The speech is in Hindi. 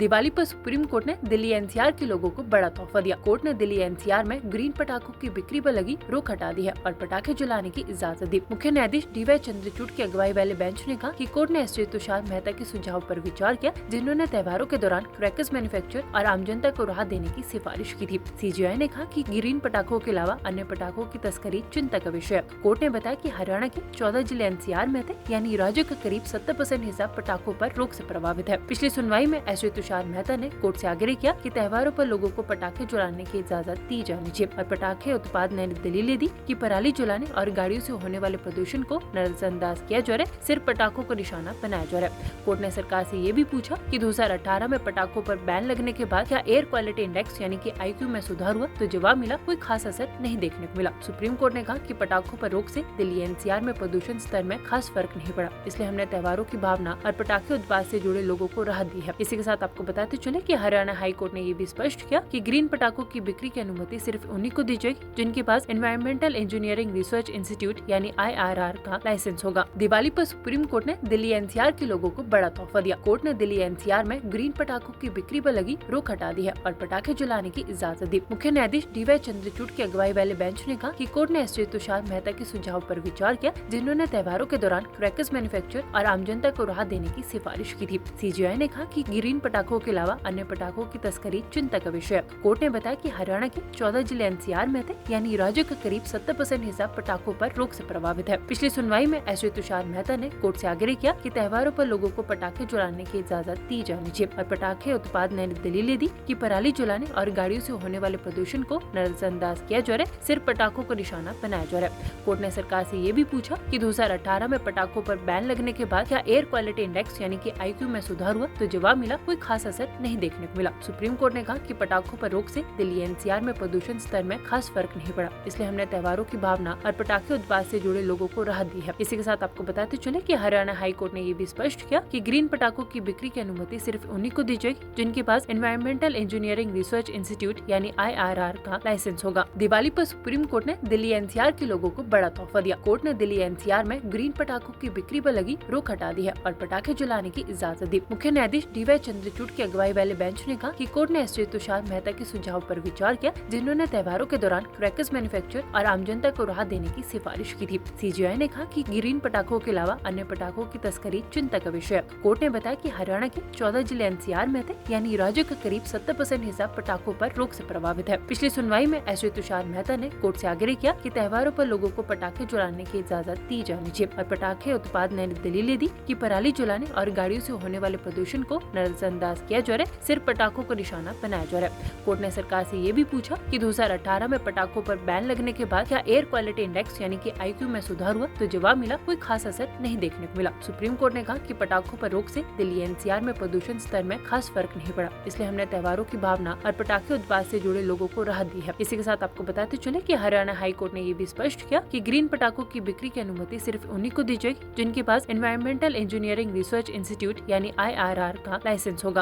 दिवाली पर सुप्रीम कोर्ट ने दिल्ली एनसीआर के लोगों को बड़ा तोहफा दिया। कोर्ट ने दिल्ली एनसीआर में ग्रीन पटाखों की बिक्री पर लगी रोक हटा दी है और पटाखे जलाने की इजाजत दी। मुख्य न्यायाधीश DY चंद्रचूड़ की अगुवाई वाले बेंच ने कहा कि कोर्ट ने एसजे तुषार मेहता के सुझाव पर विचार किया, जिन्होंने त्योहारों के दौरान क्रैकर्स मैन्युफैक्चर और आम जनता को राहत देने की सिफारिश की थी। CJI ने कहा कि ग्रीन पटाखों के अलावा अन्य पटाखों की तस्करी चिंता का विषय है। कोर्ट ने बताया कि हरियाणा के 14 जिले एनसीआर में थे, यानी राज्य का करीब 70% हिस्सा पटाखों पर रोक से प्रभावित है। पिछली सुनवाई में एसजे तुषार मेहता ने कोर्ट से आग्रह किया कि त्योहारों पर लोगों को पटाखे जलाने की इजाजत दी जानी चाहिए और पटाखे उत्पाद ने दलीलें दी कि पराली जलाने और गाड़ियों से होने वाले प्रदूषण को नजरअंदाज किया जा रहा है, सिर्फ पटाखों को निशाना बनाया जा रहा है। कोर्ट ने सरकार से ये भी पूछा कि 2018 में पटाखों पर बैन लगने के बाद क्या एयर क्वालिटी इंडेक्स यानी कि IQ में सुधार हुआ, तो जवाब मिला कोई खास असर नहीं देखने को मिला। सुप्रीम कोर्ट ने कहा कि पटाखों पर रोक से दिल्ली NCR में प्रदूषण स्तर में खास फर्क नहीं पड़ा, इसलिए हमने त्योहारों की भावना और पटाखे उत्पाद से जुड़े लोगों को राहत दी है। इसी के साथ आपको बताते चले कि हरियाणा हाई कोर्ट ने ये भी स्पष्ट किया कि ग्रीन पटाखों की बिक्री की अनुमति सिर्फ उन्हीं को दी जाएगी जिनके पास एनवायरमेंटल इंजीनियरिंग रिसर्च इंस्टीट्यूट यानी IRR का लाइसेंस होगा। दिवाली पर सुप्रीम कोर्ट ने दिल्ली NCR के लोगों को बड़ा तोहफा दिया। कोर्ट ने दिल्ली NCR में ग्रीन पटाखों की बिक्री पर लगी रोक हटा दी है और पटाखे जलाने की इजाजत दी। मुख्य न्यायाधीश DY चंद्रचूड़ की अगुवाई वाले बेंच ने कहा कि कोर्ट ने एसजे तुषार मेहता के सुझाव पर विचार किया, जिन्होंने त्योहारों के दौरान क्रैकर्स मैन्युफैक्चर और आम जनता को राहत देने की सिफारिश की थी। CJI ने कहा कि ग्रीन पटाखों के अलावा अन्य पटाखों की तस्करी चिंता का विषय है। कोर्ट ने बताया कि हरियाणा के 14 जिले NCR में थे, यानी राज्य का करीब 70% हिस्सा पटाखों पर रोक से प्रभावित है। पिछली सुनवाई में एसजे तुषार मेहता ने कोर्ट से आग्रह किया कि त्योहारों पर लोगों को पटाखे जलाने की इजाजत दी जानी चाहिए और पटाखे उत्पाद ने दलीलें दी कि पराली जलाने और गाड़ियों से होने वाले प्रदूषण को नजरअंदाज किया जा रहा है, सिर्फ पटाखों को निशाना बनाया जा रहा है। कोर्ट ने सरकार से ये भी पूछा कि 2018 में पटाखों पर बैन लगने के बाद क्या एयर क्वालिटी इंडेक्स यानी कि IQ में सुधार हुआ, तो जवाब मिला कोई खास असर नहीं देखने को मिला। सुप्रीम कोर्ट ने कहा कि पटाखों पर रोक से दिल्ली NCR में प्रदूषण स्तर में खास फर्क नहीं पड़ा, इसलिए हमने त्योहारों की भावना और पटाखे उत्पाद से जुड़े लोगों को राहत दी है। इसी के साथ आपको बताते चले कि हरियाणा हाई कोर्ट ने ये भी स्पष्ट किया कि ग्रीन पटाखों की बिक्री की अनुमति सिर्फ उन्हीं को दी जाएगी जिनके पास एनवायरमेंटल इंजीनियरिंग रिसर्च इंस्टीट्यूट यानी IRR का लाइसेंस होगा। दिवाली पर सुप्रीम कोर्ट ने दिल्ली NCR के लोगों को बड़ा तोहफा दिया। कोर्ट ने दिल्ली NCR में ग्रीन पटाखों की बिक्री पर लगी रोक हटा दी है और पटाखे जलाने की इजाजत दी। मुख्य न्यायाधीश DY चंद्रचूड़ की अगुवाई वाले बेंच ने कहा कि कोर्ट ने एसजे तुषार मेहता के सुझाव पर विचार किया, जिन्होंने त्योहारों के दौरान क्रैकर्स मैन्युफैक्चर और आम जनता को राहत देने की सिफारिश की थी। CJI ने कहा कि ग्रीन पटाखों के अलावा अन्य पटाखों की तस्करी चिंता का विषय है। कोर्ट ने बताया कि हरियाणा के 14 जिले NCR में थे, यानी राज्य का करीब 70% हिस्सा पटाखों पर रोक से प्रभावित है। पिछली सुनवाई में एसजे तुषार मेहता ने कोर्ट से आग्रह किया कि त्योहारों पर लोगों को पटाखे जलाने की इजाजत दी जानी चाहिए और पटाखे उत्पाद ने दलीलें दी कि पराली जलाने और गाड़ियों से होने वाले प्रदूषण को नजरअंदाज किया जा रहा है, सिर्फ पटाखों को निशाना बनाया जा रहा है। कोर्ट ने सरकार से ये भी पूछा कि 2018 में पटाखों पर बैन लगने के बाद क्या एयर क्वालिटी इंडेक्स यानी कि IQ में सुधार हुआ, तो जवाब मिला कोई खास असर नहीं देखने को मिला। सुप्रीम कोर्ट ने कहा कि पटाखों पर रोक से दिल्ली NCR में प्रदूषण स्तर में खास फर्क नहीं पड़ा, इसलिए हमने त्योहारों की भावना और पटाखे उत्पाद से जुड़े लोगों को राहत दी है। इसी के साथ आपको बताते चले कि हरियाणा हाई कोर्ट ने ये भी स्पष्ट किया कि ग्रीन पटाखों की बिक्री की अनुमति सिर्फ उन्हीं को दी जाएगी जिनके पास एनवायरमेंटल इंजीनियरिंग रिसर्च इंस्टीट्यूट यानी IRR का लाइसेंस होगा।